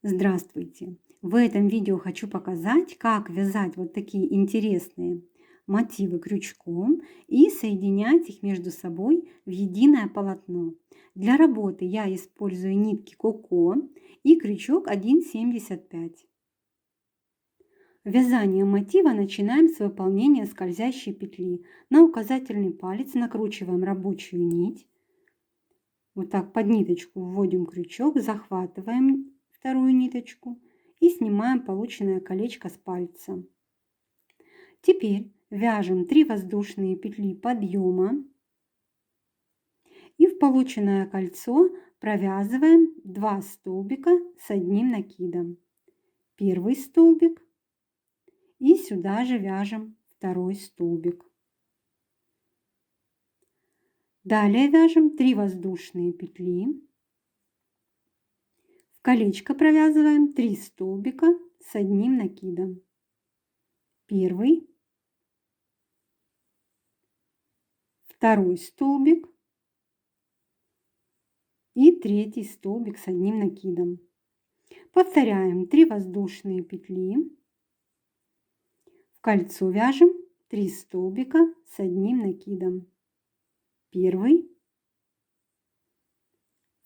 Здравствуйте! В этом видео хочу показать, как вязать вот такие интересные мотивы крючком и соединять их между собой в единое полотно. Для работы я использую нитки Коко и крючок 1,75. Вязание мотива начинаем с выполнения скользящей петли. На указательный палец накручиваем рабочую нить. Вот так под ниточку вводим крючок, захватываем вторую ниточку и снимаем полученное колечко с пальца. Теперь вяжем 3 воздушные петли подъема и в полученное кольцо провязываем 2 столбика с одним накидом. Первый столбик и сюда же вяжем второй столбик. Далее вяжем 3 воздушные петли. В колечко провязываем 3 столбика с одним накидом. Первый, второй столбик и третий столбик с одним накидом. Повторяем 3 воздушные петли. В кольцо вяжем 3 столбика с одним накидом. Первый,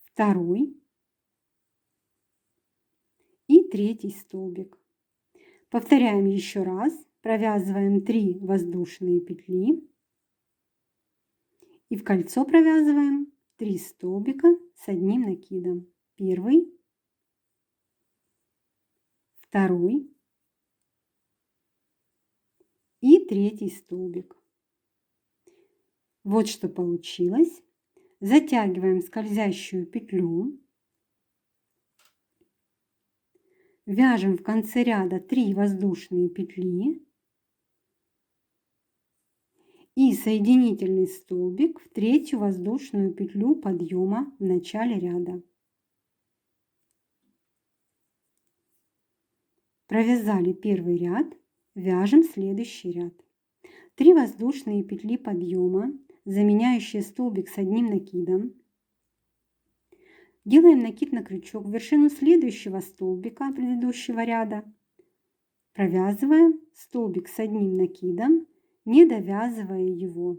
второй и третий столбик. Повторяем еще раз. Провязываем 3 воздушные петли и в кольцо провязываем 3 столбика с одним накидом. Первый, второй и третий столбик. Вот что получилось. Затягиваем скользящую петлю. Вяжем в конце ряда 3 воздушные петли и соединительный столбик в третью воздушную петлю подъема в начале ряда. Провязали первый ряд, вяжем следующий ряд. 3 воздушные петли подъема, заменяющие столбик с одним накидом. Делаем накид на крючок в вершину следующего столбика предыдущего ряда. Провязываем столбик с одним накидом, не довязывая его.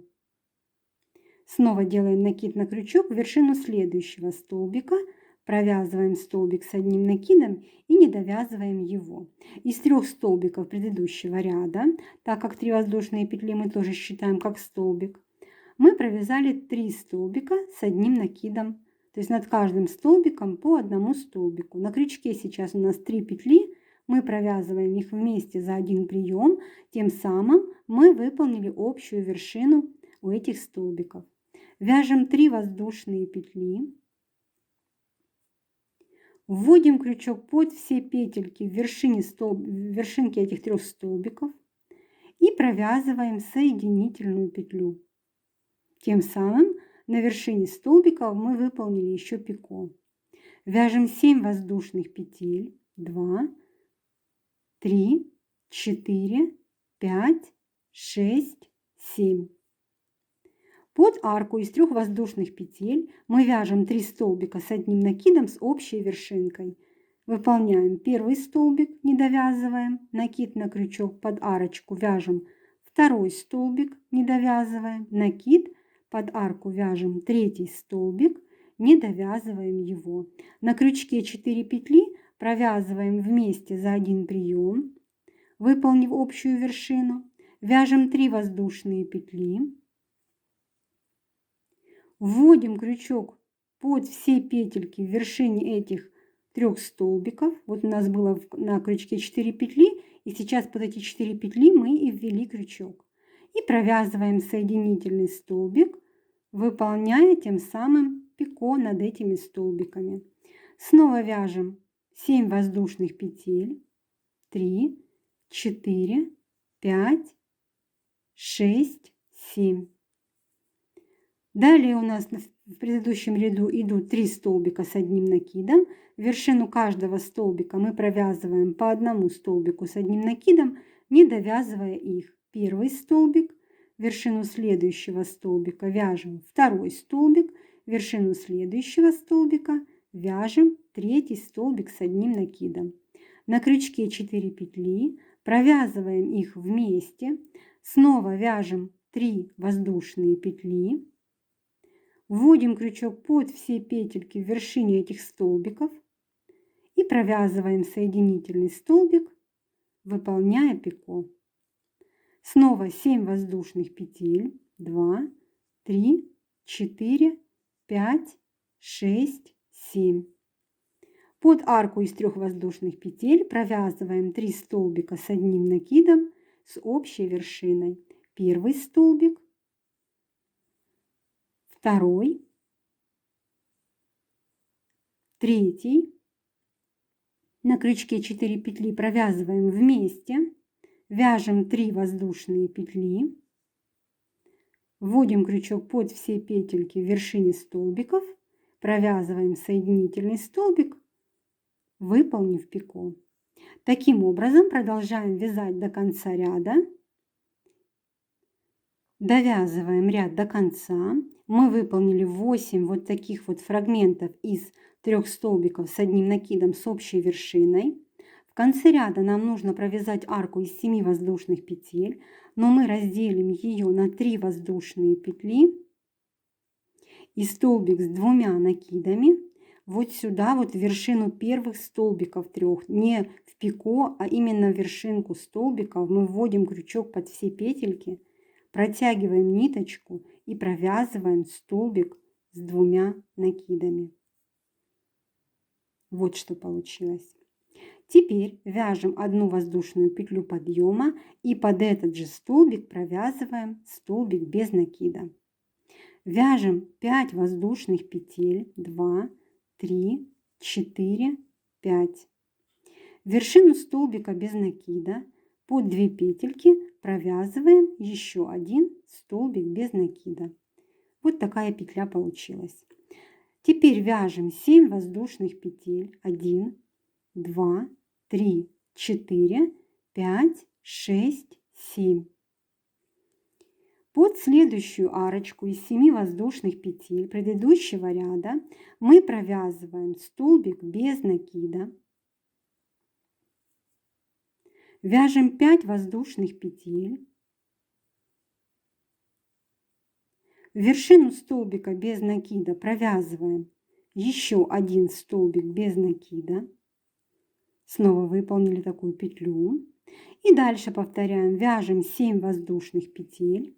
Снова делаем накид на крючок в вершину следующего столбика, провязываем столбик с одним накидом и не довязываем его. Из 3 столбиков предыдущего ряда, так как 3 воздушные петли мы тоже считаем как столбик, мы провязали 3 столбика с одним накидом. То есть над каждым столбиком по одному столбику. На крючке сейчас у нас 3 петли, мы провязываем их вместе за один прием, тем самым мы выполнили общую вершину у этих столбиков. Вяжем 3 воздушные петли, вводим крючок под все петельки в вершинке этих 3 столбиков и провязываем соединительную петлю. Тем самым на вершине столбиков мы выполнили еще пико. Вяжем 7 воздушных петель. 2, 3, 4, 5, 6, 7. Под арку из 3 воздушных петель мы вяжем 3 столбика с одним накидом с общей вершинкой. Выполняем первый столбик, не довязываем, накид на крючок под арочку вяжем второй столбик, не довязываем, накид под арку вяжем третий столбик, не довязываем его. На крючке 4 петли провязываем вместе за один прием, выполнив общую вершину. Вяжем 3 воздушные петли. Вводим крючок под все петельки в вершине этих 3 столбиков. Вот у нас было на крючке 4 петли, и сейчас под эти 4 петли мы и ввели крючок. И провязываем соединительный столбик, выполняя тем самым пико над этими столбиками. Снова вяжем 7 воздушных петель. 3, 4, 5, 6, 7. Далее у нас в предыдущем ряду идут 3 столбика с одним накидом. В вершину каждого столбика мы провязываем по одному столбику с одним накидом, не довязывая их. Первый столбик, вершину следующего столбика вяжем второй столбик, вершину следующего столбика вяжем третий столбик с одним накидом. На крючке 4 петли, провязываем их вместе, снова вяжем 3 воздушные петли, вводим крючок под все петельки в вершине этих столбиков и провязываем соединительный столбик, выполняя пико. Снова 7 воздушных петель, 2, 3, 4, 5, 6, 7. Под арку из 3 воздушных петель провязываем 3 столбика с одним накидом с общей вершиной. Первый столбик, второй, третий. На крючке 4 петли провязываем вместе, вяжем 3 воздушные петли, вводим крючок под все петельки в вершине столбиков, провязываем соединительный столбик, выполнив пико. Таким образом продолжаем вязать до конца ряда. Довязываем ряд до конца. Мы выполнили 8 вот таких вот фрагментов из 3 столбиков с одним накидом с общей вершиной. В конце ряда нам нужно провязать арку из 7 воздушных петель, но мы разделим ее на 3 воздушные петли и столбик с 2 накидами вот сюда, вот в вершину первых столбиков 3, не в пико, а именно в вершинку столбиков мы вводим крючок под все петельки, протягиваем ниточку и провязываем столбик с 2 накидами. Вот что получилось. Теперь вяжем 1 воздушную петлю подъема и под этот же столбик провязываем столбик без накида. Вяжем 5 воздушных петель, 2, 3, 4, 5. В вершину столбика без накида под 2 петельки провязываем еще 1 столбик без накида. Вот такая петля получилась. Теперь вяжем 7 воздушных петель, 1, 2, 3, 4, 5, 6, 7. Под следующую арочку из 7 воздушных петель предыдущего ряда мы провязываем столбик без накида. Вяжем 5 воздушных петель. В вершину столбика без накида провязываем еще 1 столбик без накида. Снова выполнили такую петлю. И дальше повторяем. Вяжем 7 воздушных петель.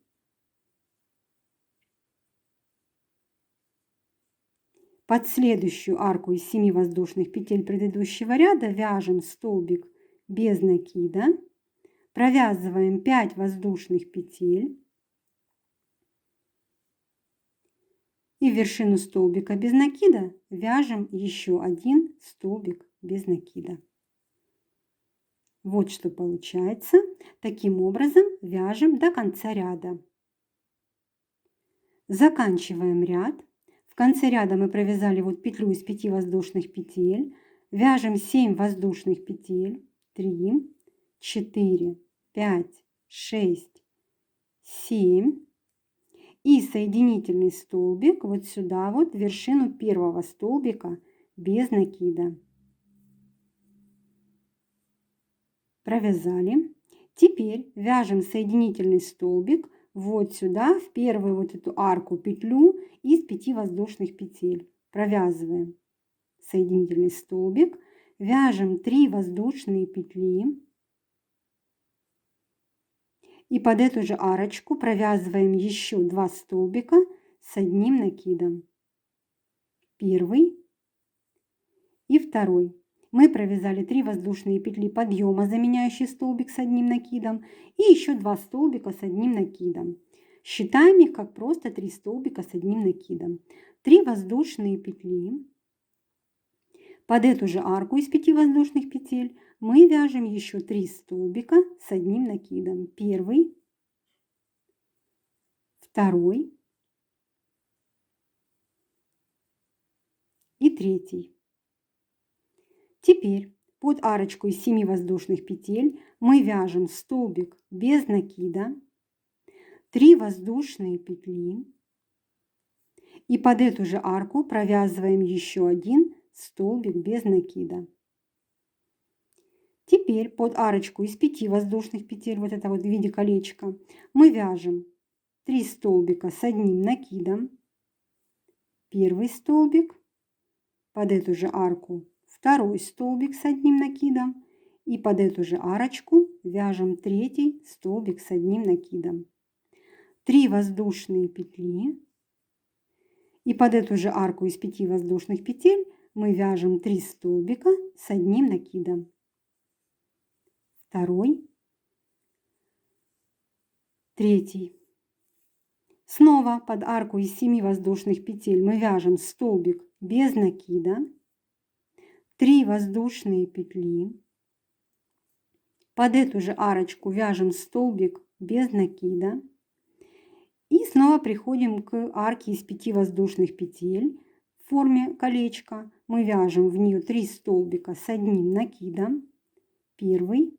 Под следующую арку из 7 воздушных петель предыдущего ряда вяжем столбик без накида, провязываем 5 воздушных петель и в вершину столбика без накида вяжем еще 1 столбик без накида. Вот что получается. Таким образом вяжем до конца ряда. Заканчиваем ряд. В конце ряда мы провязали вот петлю из 5 воздушных петель. Вяжем 7 воздушных петель. 3, 4, 5, 6, 7. И соединительный столбик вот сюда, вот в вершину первого столбика без накида. Провязали. Теперь вяжем соединительный столбик вот сюда, в первую вот эту арку петлю из 5 воздушных петель. Провязываем соединительный столбик, вяжем 3 воздушные петли и под эту же арочку провязываем еще 2 столбика с одним накидом. Первый и второй. Мы провязали 3 воздушные петли подъема, заменяющие столбик с одним накидом, и еще 2 столбика с одним накидом. Считаем их как просто 3 столбика с одним накидом. 3 воздушные петли. Под эту же арку из 5 воздушных петель мы вяжем еще 3 столбика с одним накидом. Первый, второй и третий. Теперь под арочку из 7 воздушных петель мы вяжем столбик без накида, 3 воздушные петли и под эту же арку провязываем еще 1 столбик без накида. Теперь под арочку из 5 воздушных петель, вот это вот в виде колечка, мы вяжем 3 столбика с одним накидом. Первый столбик, под эту же арку второй столбик с одним накидом и под эту же арочку вяжем третий столбик с одним накидом. 3 воздушные петли и под эту же арку из 5 воздушных петель мы вяжем 3 столбика с одним накидом. Второй, третий. Снова под арку из 7 воздушных петель мы вяжем столбик без накида, 3 воздушные петли, под эту же арочку вяжем столбик без накида и снова приходим к арке из 5 воздушных петель в форме колечка. Мы вяжем в нее 3 столбика с одним накидом, первый,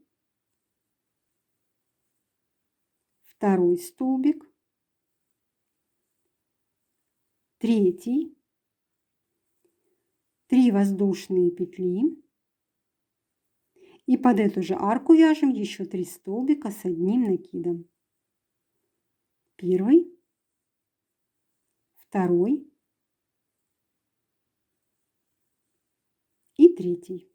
второй столбик, третий, 3 воздушные петли и под эту же арку вяжем еще 3 столбика с одним накидом. Первый, второй и третий.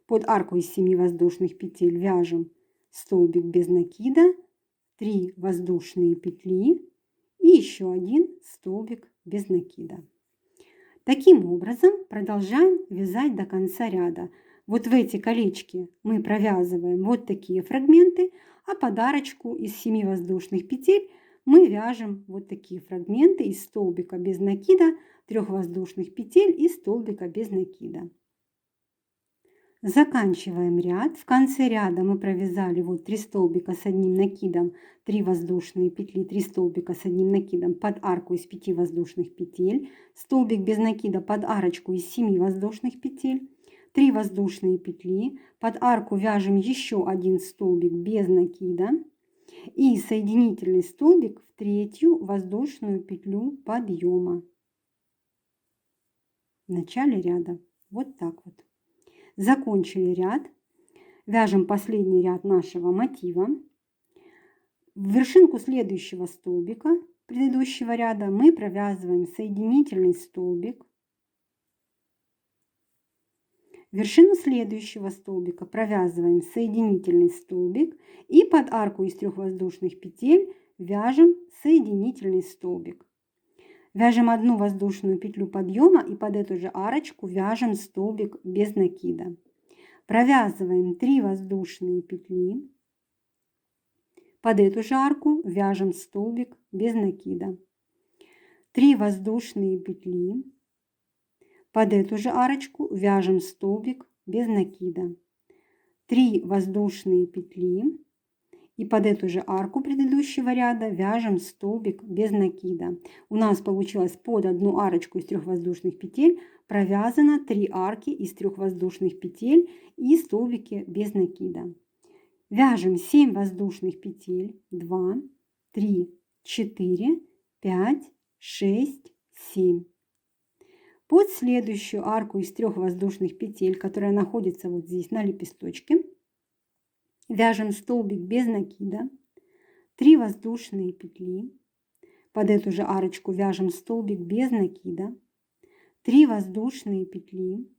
Под арку из 7 воздушных петель вяжем столбик без накида, 3 воздушные петли и еще один столбик без накида. Таким образом продолжаем вязать до конца ряда. Вот в эти колечки мы провязываем вот такие фрагменты, а под арочку из 7 воздушных петель мы вяжем вот такие фрагменты из столбика без накида, 3 воздушных петель и столбика без накида. Заканчиваем ряд. В конце ряда мы провязали вот 3 столбика с одним накидом, 3 воздушные петли, 3 столбика с одним накидом под арку из 5 воздушных петель, столбик без накида под арочку из 7 воздушных петель, 3 воздушные петли, под арку вяжем еще один столбик без накида и соединительный столбик в третью воздушную петлю подъема в начале ряда. Вот так вот. Закончили ряд, вяжем последний ряд нашего мотива. В вершинку следующего столбика предыдущего ряда мы провязываем соединительный столбик. В вершину следующего столбика провязываем соединительный столбик и под арку из 3 воздушных петель вяжем соединительный столбик. Вяжем одну воздушную петлю подъема и под эту же арочку вяжем столбик без накида. Провязываем 3 воздушные петли. Под эту же арку вяжем столбик без накида. 3 воздушные петли. Под эту же арочку вяжем столбик без накида. 3 воздушные петли. И под эту же арку предыдущего ряда вяжем столбик без накида. У нас получилось под одну арочку из 3 воздушных петель провязано 3 арки из 3 воздушных петель и столбики без накида. Вяжем 7 воздушных петель. 2, 3, 4, 5, 6, 7. Под следующую арку из 3 воздушных петель, которая находится вот здесь на лепесточке, вяжем столбик без накида, 3 воздушные петли, под эту же арочку вяжем столбик без накида, 3 воздушные петли,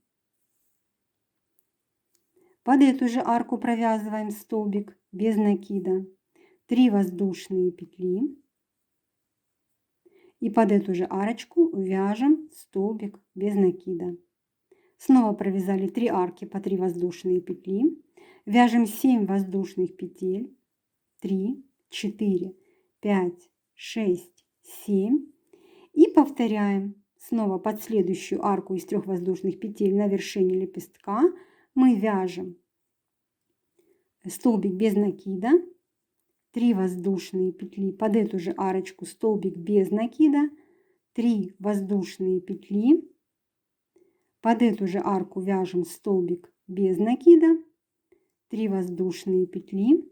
под эту же арку провязываем столбик без накида, 3 воздушные петли и под эту же арочку вяжем столбик без накида. Снова провязали 3 арки по 3 воздушные петли. Вяжем 7 воздушных петель. 3, 4, 5, 6, 7. И повторяем. Снова под следующую арку из 3 воздушных петель на вершине лепестка мы вяжем столбик без накида. 3 воздушные петли. Под эту же арочку столбик без накида. 3 воздушные петли. Под эту же арку вяжем столбик без накида, 3 воздушные петли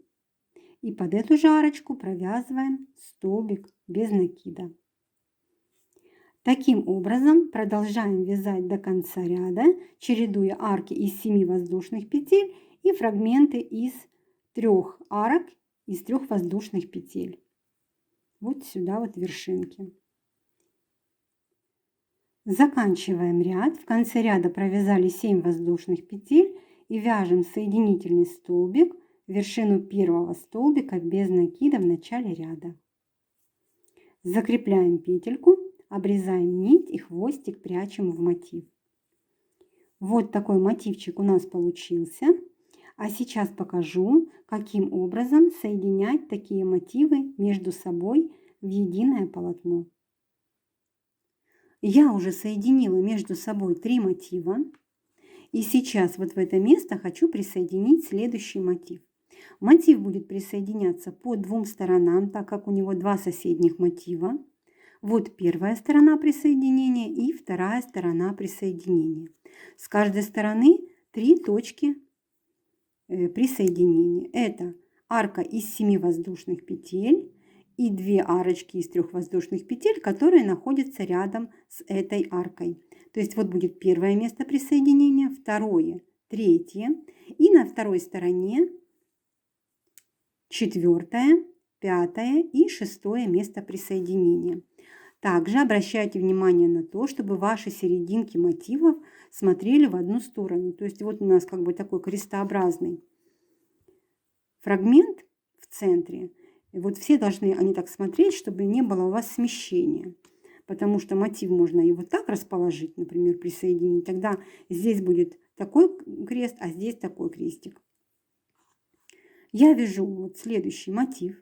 и под эту же арочку провязываем столбик без накида. Таким образом, продолжаем вязать до конца ряда, чередуя арки из 7 воздушных петель и фрагменты из 3 арок из 3 воздушных петель. Вот сюда вот вершинки. Заканчиваем ряд. В конце ряда провязали 7 воздушных петель и вяжем соединительный столбик в вершину первого столбика без накида в начале ряда. Закрепляем петельку, обрезаем нить и хвостик прячем в мотив. Вот такой мотивчик у нас получился. А сейчас покажу, каким образом соединять такие мотивы между собой в единое полотно. Я уже соединила между собой 3 мотива. И сейчас вот в это место хочу присоединить следующий мотив. Мотив будет присоединяться по 2 сторонам, так как у него 2 соседних мотива. Вот первая сторона присоединения и вторая сторона присоединения. С каждой стороны 3 точки присоединения. Это арка из 7 воздушных петель и 2 арочки из 3 воздушных петель, которые находятся рядом с этой аркой. То есть вот будет первое место присоединения, второе, третье. И на второй стороне 4, 5 и 6 место присоединения. Также обращайте внимание на то, чтобы ваши серединки мотивов смотрели в одну сторону. То есть вот у нас как бы такой крестообразный фрагмент в центре. И вот все должны они так смотреть, чтобы не было у вас смещения. Потому что мотив можно и вот так расположить, например, присоединить. Тогда здесь будет такой крест, а здесь такой крестик. Я вяжу вот следующий мотив.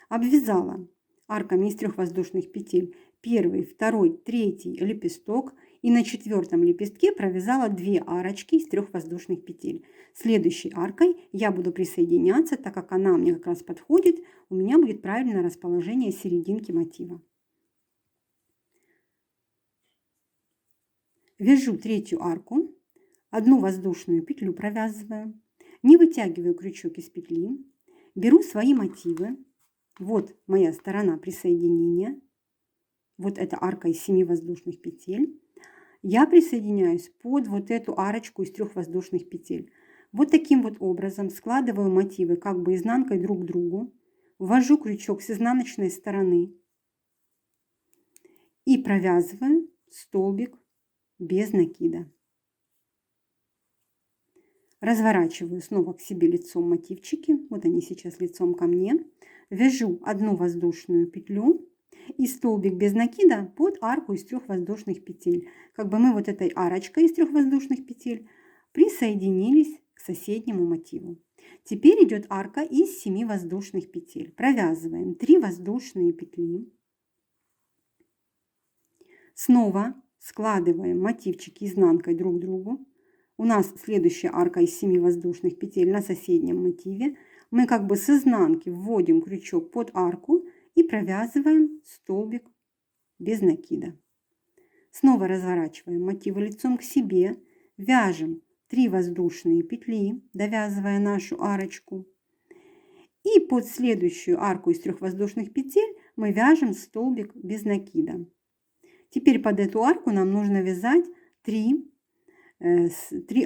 Обвязала арками из 3 воздушных петель 1, 2, 3 лепесток. И на 4 лепестке провязала 2 арочки из 3 воздушных петель. Следующей аркой я буду присоединяться, так как она мне как раз подходит, у меня будет правильное расположение серединки мотива. Вяжу 3-ю арку, 1 воздушную петлю провязываю, не вытягиваю крючок из петли, беру свои мотивы. Вот моя сторона присоединения. Вот эта арка из 7 воздушных петель. Я присоединяюсь под вот эту арочку из 3 воздушных петель. Вот таким вот образом складываю мотивы как бы изнанкой друг к другу. Ввожу крючок с изнаночной стороны и провязываю столбик без накида. Разворачиваю снова к себе лицом мотивчики. Вот они сейчас лицом ко мне. Вяжу 1 воздушную петлю и столбик без накида под арку из 3 воздушных петель. Как бы мы вот этой арочкой из 3 воздушных петель присоединились к соседнему мотиву. Теперь идет арка из 7 воздушных петель. Провязываем 3 воздушные петли. Снова складываем мотивчики изнанкой друг к другу. У нас следующая арка из 7 воздушных петель на соседнем мотиве. Мы как бы с изнанки вводим крючок под арку и провязываем столбик без накида. Снова разворачиваем мотивы лицом к себе, вяжем 3 воздушные петли, довязывая нашу арочку. И под следующую арку из 3 воздушных петель мы вяжем столбик без накида. Теперь под эту арку нам нужно вязать 3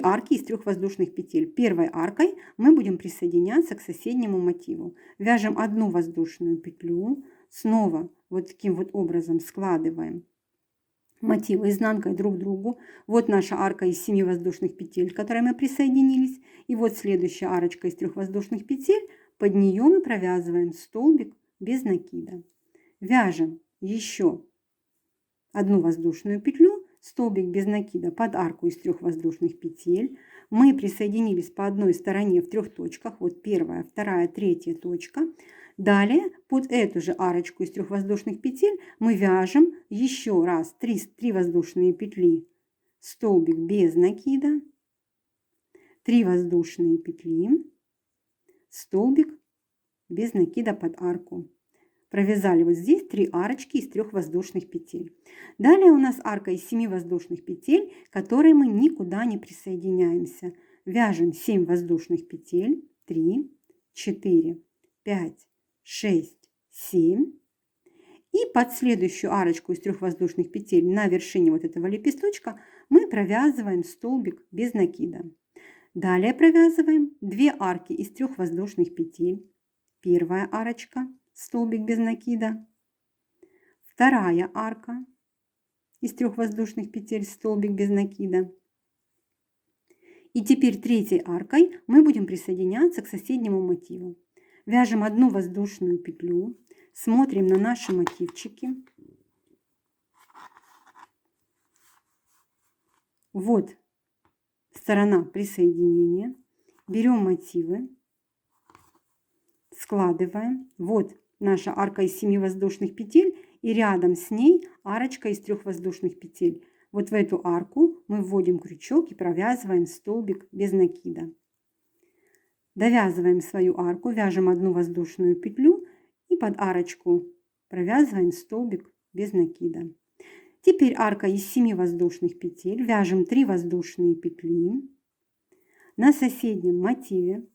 арки из 3 воздушных петель. Первой аркой мы будем присоединяться к соседнему мотиву. Вяжем 1 воздушную петлю, снова вот таким вот образом складываем мотивы изнанкой друг к другу. Вот наша арка из 7 воздушных петель, к которой мы присоединились. И вот следующая арочка из 3 воздушных петель, под нее мы провязываем столбик без накида. Вяжем еще 1 воздушную петлю, столбик без накида под арку из 3 воздушных петель. Мы присоединились по одной стороне в 3 точках. Вот первая, вторая, третья точка. Далее под эту же арочку из 3 воздушных петель мы вяжем еще раз 3 воздушные петли, столбик без накида, 3 воздушные петли, столбик без накида под арку. Провязали вот здесь 3 арочки из 3 воздушных петель. Далее у нас арка из 7 воздушных петель, к которой мы никуда не присоединяемся. Вяжем 7 воздушных петель, 3, 4, 5, 6, 7. И под следующую арочку из 3 воздушных петель на вершине вот этого лепесточка мы провязываем столбик без накида. Далее провязываем 2 арки из 3 воздушных петель. Первая арочка, столбик без накида. Вторая арка из 3 воздушных петель, столбик без накида. И теперь третьей аркой мы будем присоединяться к соседнему мотиву. Вяжем 1 воздушную петлю, смотрим на наши мотивчики. Вот сторона присоединения. Берем мотивы, складываем. Вот наша арка из 7 воздушных петель и рядом с ней арочка из 3 воздушных петель. Вот в эту арку мы вводим крючок и провязываем столбик без накида. Довязываем свою арку, вяжем 1 воздушную петлю и под арочку провязываем столбик без накида. Теперь арка из 7 воздушных петель, вяжем 3 воздушные петли. На соседнем мотиве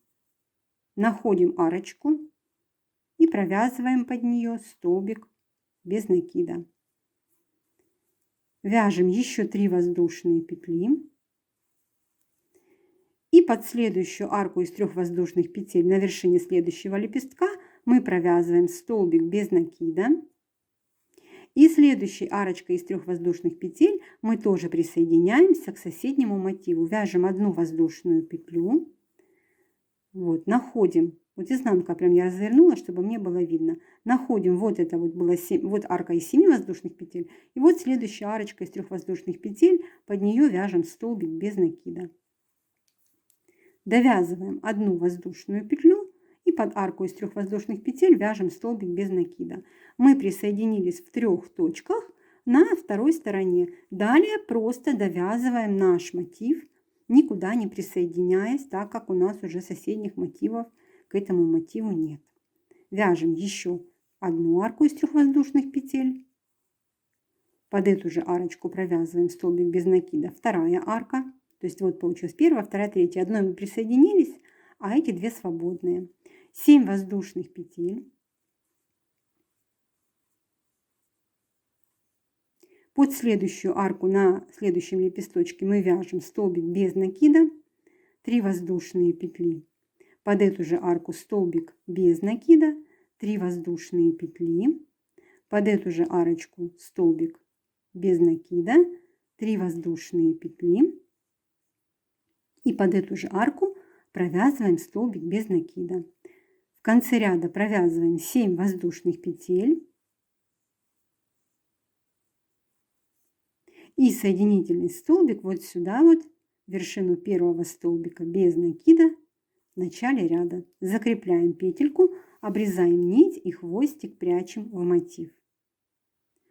находим арочку и провязываем под нее столбик без накида. Вяжем еще 3 воздушные петли. И под следующую арку из 3 воздушных петель на вершине следующего лепестка мы провязываем столбик без накида. И следующей арочкой из 3 воздушных петель мы тоже присоединяемся к соседнему мотиву. Вяжем 1 воздушную петлю. Вот, находим, вот изнанка прям я развернула, чтобы мне было видно. Находим, вот это вот было 7, вот арка из 7 воздушных петель. И вот следующая арочка из 3 воздушных петель, под нее вяжем столбик без накида. Довязываем 1 воздушную петлю и под арку из 3 воздушных петель вяжем столбик без накида. Мы присоединились в 3 точках на второй стороне. Далее просто довязываем наш мотив, никуда не присоединяясь, так как у нас уже соседних мотивов к этому мотиву нет. Вяжем еще 1 арку из 3 воздушных петель. Под эту же арочку провязываем столбик без накида. Вторая арка. То есть вот получилась первая, вторая, третья. Одной мы присоединились, а эти 2 свободные. 7 воздушных петель. Под следующую арку на следующем лепесточке мы вяжем столбик без накида. 3 воздушные петли. Под эту же арку столбик без накида. 3 воздушные петли. Под эту же арочку столбик без накида. 3 воздушные петли. И под эту же арку провязываем столбик без накида. В конце ряда провязываем 7 воздушных петель. И соединительный столбик вот сюда вот, вершину первого столбика без накида в начале ряда. Закрепляем петельку, обрезаем нить и хвостик прячем в мотив.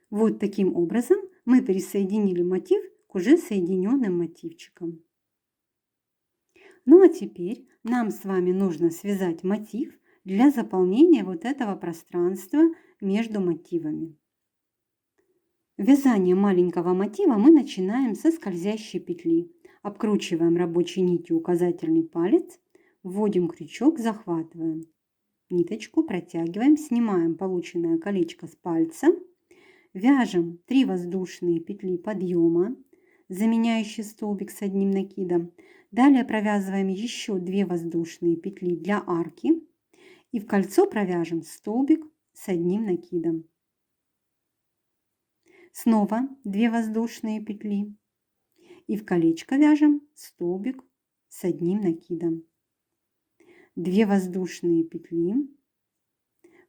Вот таким образом мы присоединили мотив к уже соединенным мотивчикам. Ну а теперь нам с вами нужно связать мотив для заполнения вот этого пространства между мотивами. Вязание маленького мотива мы начинаем со скользящей петли. Обкручиваем рабочей нитью указательный палец, вводим крючок, захватываем ниточку, протягиваем, снимаем полученное колечко с пальца, вяжем 3 воздушные петли подъема, заменяющие столбик с 1 накидом. Далее провязываем еще 2 воздушные петли для арки и в кольцо провяжем столбик с 1 накидом. Снова 2 воздушные петли и в колечко вяжем столбик с 1 накидом. 2 воздушные петли,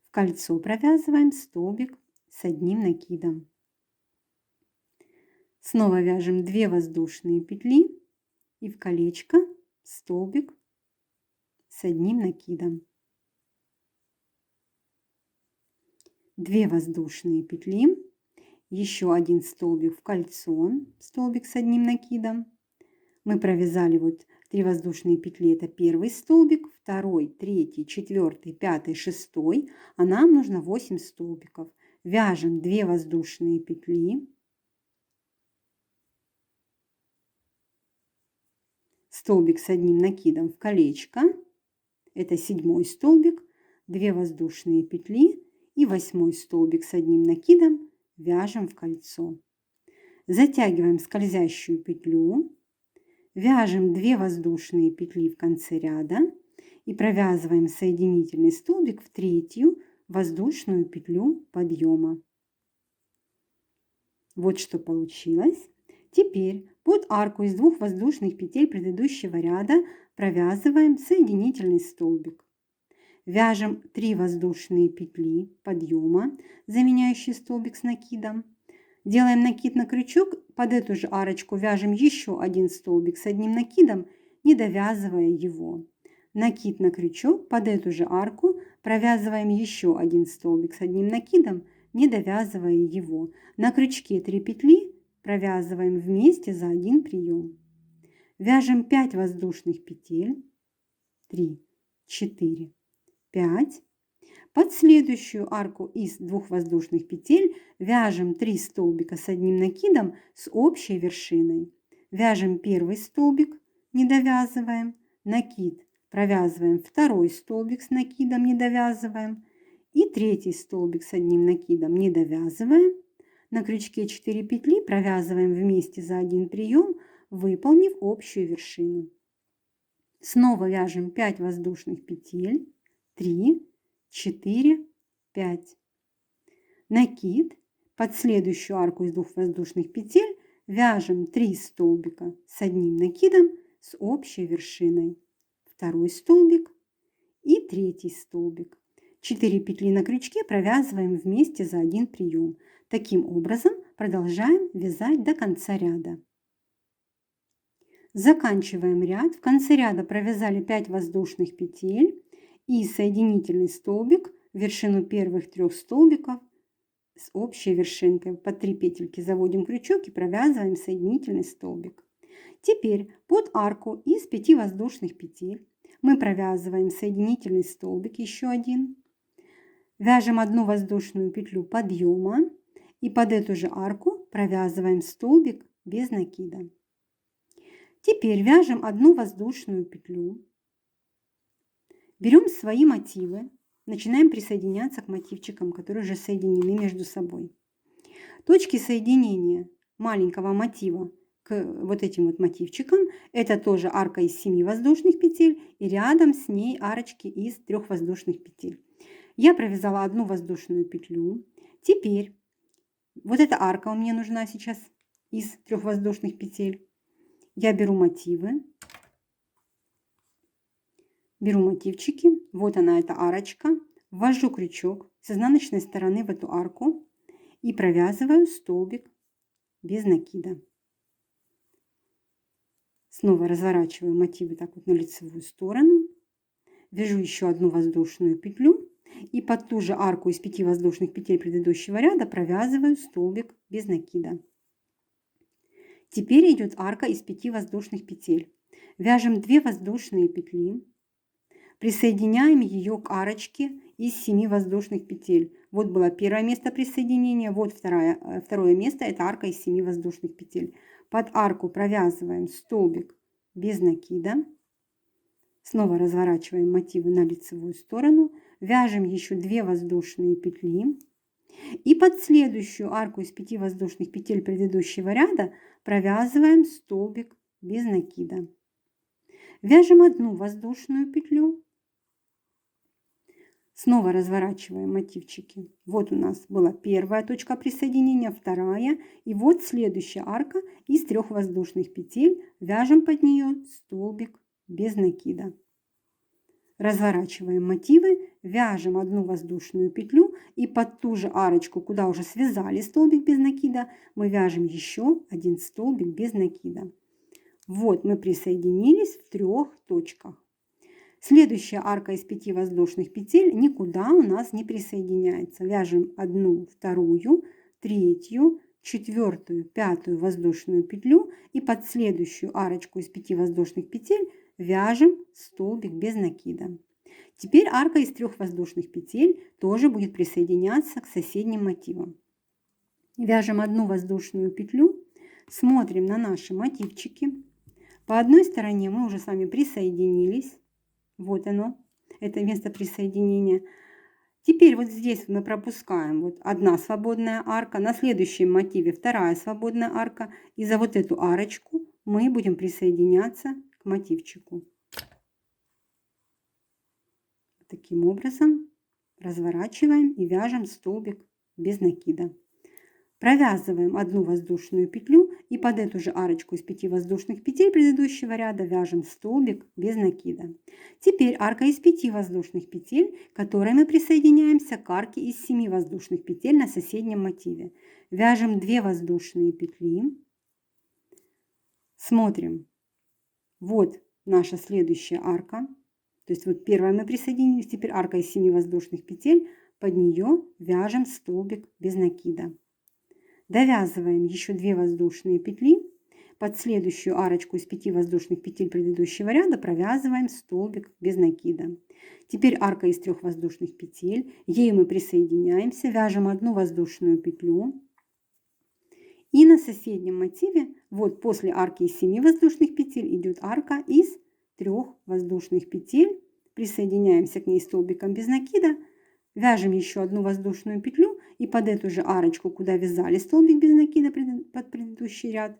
в кольцо провязываем столбик с 1 накидом. Снова вяжем 2 воздушные петли и в колечко столбик с 1 накидом. 2 воздушные петли, еще 1 столбик в кольцо, столбик с 1 накидом. Мы провязали вот 3 воздушные петли, это первый столбик, второй, третий, четвертый, пятый, шестой, а нам нужно 8 столбиков. Вяжем 2 воздушные петли, столбик с 1 накидом в колечко, это 7 столбик, 2 воздушные петли и 8 столбик с одним накидом вяжем в кольцо. Затягиваем скользящую петлю, вяжем 2 воздушные петли в конце ряда и провязываем соединительный столбик в 3-ю воздушную петлю подъема. Вот что получилось. Теперь под арку из 2 воздушных петель предыдущего ряда провязываем соединительный столбик. Вяжем 3 воздушные петли подъема, заменяющие столбик с накидом. Делаем накид на крючок, под эту же арочку вяжем еще 1 столбик с одним накидом, не довязывая его. Накид на крючок, под эту же арку провязываем еще 1 столбик с одним накидом, не довязывая его. На крючке 3 петли провязываем вместе за один прием. Вяжем 5 воздушных петель, 3, 4, 5. Под следующую арку из 2 воздушных петель вяжем 3 столбика с одним накидом с общей вершиной. Вяжем 1 столбик, не довязываем, накид, провязываем 2 столбик с накидом, не довязываем, и 3 столбик с одним накидом, не довязываем. На крючке 4 петли провязываем вместе за один прием, выполнив общую вершину. Снова вяжем 5 воздушных петель, 3, 4, 5. Накид, под следующую арку из 2 воздушных петель вяжем 3 столбика с одним накидом с общей вершиной. 2 столбик и 3 столбик. 4 петли на крючке провязываем вместе за один прием. Таким образом продолжаем вязать до конца ряда. Заканчиваем ряд. В конце ряда провязали 5 воздушных петель и соединительный столбик в вершину первых 3 столбиков с общей вершинкой. По 3 петельки заводим крючок и провязываем соединительный столбик. Теперь под арку из 5 воздушных петель мы провязываем соединительный столбик, еще один. Вяжем 1 воздушную петлю подъема и под эту же арку провязываем столбик без накида. Теперь вяжем 1 воздушную петлю. Берем свои мотивы, начинаем присоединяться к мотивчикам, которые уже соединены между собой. Точки соединения маленького мотива к вот этим вот мотивчикам — это тоже арка из 7 воздушных петель и рядом с ней арочки из 3 воздушных петель. Я провязала 1 воздушную петлю. Теперь вот эта арка мне нужна сейчас из 3 воздушных петель. Я беру мотивы, беру мотивчики, вот она, эта арочка, ввожу крючок с изнаночной стороны в эту арку и провязываю столбик без накида. Снова разворачиваю мотивы так вот на лицевую сторону, вяжу еще 1 воздушную петлю и под ту же арку из 5 воздушных петель предыдущего ряда провязываю столбик без накида. Теперь идет арка из 5 воздушных петель. Вяжем 2 воздушные петли, присоединяем ее к арочке из 7 воздушных петель. Вот было первое место присоединения, вот второе место, это арка из 7 воздушных петель. Под арку провязываем столбик без накида. Снова разворачиваем мотивы на лицевую сторону, вяжем еще 2 воздушные петли. И под следующую арку из 5 воздушных петель предыдущего ряда провязываем столбик без накида. Вяжем 1 воздушную петлю. Снова разворачиваем мотивчики. Вот у нас была первая точка присоединения, вторая. И вот следующая арка из 3 воздушных петель. Вяжем под нее столбик без накида. Разворачиваем мотивы, вяжем 1 воздушную петлю и под ту же арочку, куда уже связали столбик без накида, мы вяжем еще 1 столбик без накида. Вот мы присоединились в 3 точках. Следующая арка из 5 воздушных петель никуда у нас не присоединяется. Вяжем 1, 2, 3, 4, 5 воздушную петлю и под следующую арочку из 5 воздушных петель вяжем столбик без накида. Теперь арка из 3 воздушных петель тоже будет присоединяться к соседним мотивам. Вяжем 1 воздушную петлю, смотрим на наши мотивчики. По одной стороне мы уже с вами присоединились. Вот оно, это место присоединения. Теперь вот здесь мы пропускаем вот одна свободная арка, на следующем мотиве вторая свободная арка, и за вот эту арочку мы будем присоединяться к мотивчику. Таким образом разворачиваем и вяжем столбик без накида. Провязываем одну воздушную петлю и под эту же арочку из 5 воздушных петель предыдущего ряда вяжем столбик без накида. Теперь арка из 5 воздушных петель, которой мы присоединяемся к арке из 7 воздушных петель на соседнем мотиве. Вяжем 2 воздушные петли. Смотрим. Вот наша следующая арка. То есть вот первая мы присоединились, теперь арка из 7 воздушных петель, под нее вяжем столбик без накида. Довязываем еще 2 воздушные петли, под следующую арочку из 5 воздушных петель предыдущего ряда провязываем столбик без накида. Теперь арка из 3 воздушных петель, ей мы присоединяемся, вяжем 1 воздушную петлю. И на соседнем мотиве, вот после арки из 7 воздушных петель идет арка из 3 воздушных петель, присоединяемся к ней столбиком без накида, вяжем еще 1 воздушную петлю и под эту же арочку, куда вязали столбик без накида под предыдущий ряд,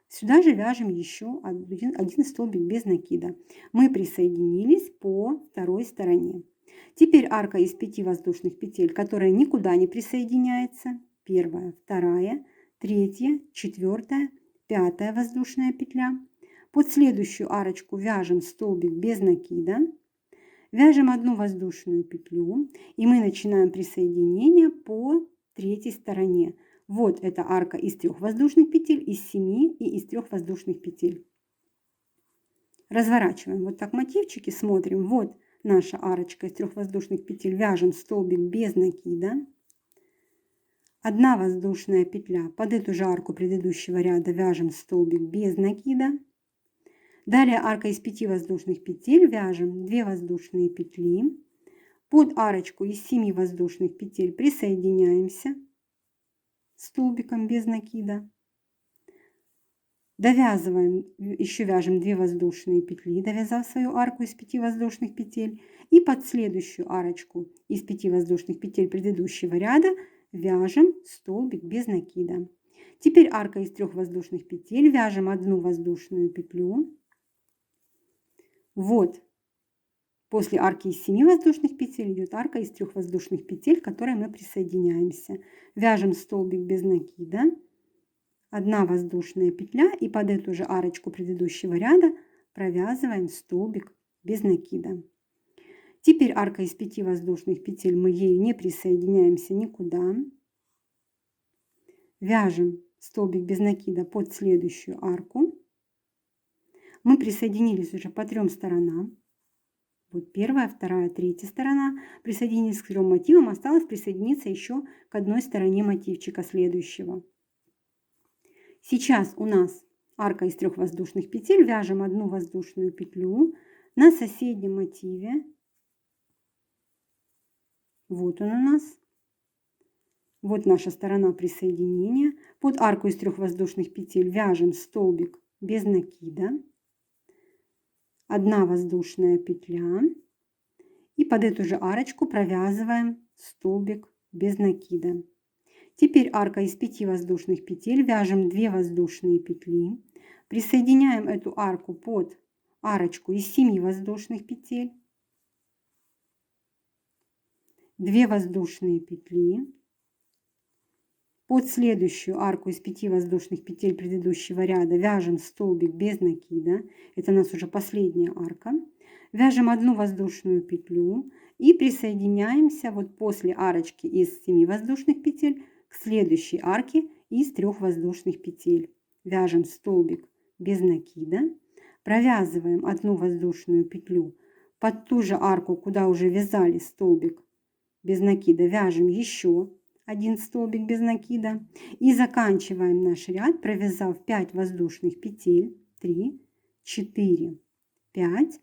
сюда же вяжем еще один столбик без накида. Мы присоединились по второй стороне. Теперь арка из 5 воздушных петель, которая никуда не присоединяется, первая, вторая, третья, четвертая, пятая воздушная петля. Под следующую арочку вяжем столбик без накида. Вяжем 1 воздушную петлю, и мы начинаем присоединение по третьей стороне. Вот эта арка из 3 воздушных петель, из 7 и из 3 воздушных петель. Разворачиваем вот так мотивчики, смотрим. Вот наша арочка из 3 воздушных петель, вяжем столбик без накида. 1 воздушная петля, под эту же арку предыдущего ряда вяжем столбик без накида. Далее арка из 5 воздушных петель, вяжем 2 воздушные петли. Под арочку из 7 воздушных петель присоединяемся столбиком без накида. Довязываем, еще вяжем 2 воздушные петли, довязав свою арку из 5 воздушных петель. И под следующую арочку из 5 воздушных петель предыдущего ряда вяжем столбик без накида. Теперь арка из 3 воздушных петель, вяжем 1 воздушную петлю. Вот, после арки из 7 воздушных петель идет арка из 3 воздушных петель, к которой мы присоединяемся. Вяжем столбик без накида, 1 воздушная петля, и под эту же арочку предыдущего ряда провязываем столбик без накида. Теперь арка из 5 воздушных петель, мы ею не присоединяемся никуда. Вяжем столбик без накида под следующую арку. Мы присоединились уже по 3 сторонам. Вот первая, вторая, третья сторона. Присоединились к 3 мотивам. Осталось присоединиться еще к одной стороне мотивчика следующего. Сейчас у нас арка из 3 воздушных петель. Вяжем 1 воздушную петлю на соседнем мотиве. Вот он у нас. Вот наша сторона присоединения. Под арку из 3 воздушных петель вяжем столбик без накида. 1 воздушная петля. И под эту же арочку провязываем столбик без накида. Теперь арка из 5 воздушных петель. Вяжем 2 воздушные петли. Присоединяем эту арку под арочку из 7 воздушных петель. 2 воздушные петли. Под следующую арку из 5 воздушных петель предыдущего ряда вяжем столбик без накида. Это у нас уже последняя арка. Вяжем 1 воздушную петлю и присоединяемся вот после арочки из 7 воздушных петель к следующей арке из 3 воздушных петель. Вяжем столбик без накида. Провязываем 1 воздушную петлю под ту же арку, куда уже вязали столбик без накида. Вяжем еще 1 столбик без накида и заканчиваем наш ряд, провязав 5 воздушных петель. 3, 4, 5.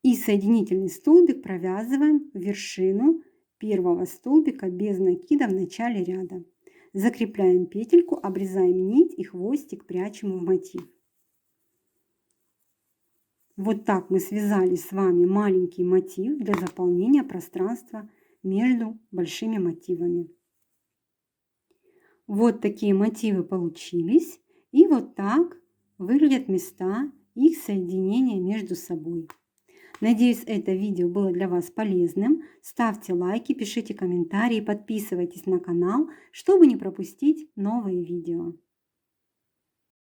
И соединительный столбик провязываем в вершину первого столбика без накида в начале ряда. Закрепляем петельку, обрезаем нить и хвостик прячем в мотив. Вот так мы связали с вами маленький мотив для заполнения пространства между большими мотивами. Вот такие мотивы получились. И вот так выглядят места их соединения между собой. Надеюсь, это видео было для вас полезным. Ставьте лайки, пишите комментарии, подписывайтесь на канал, чтобы не пропустить новые видео.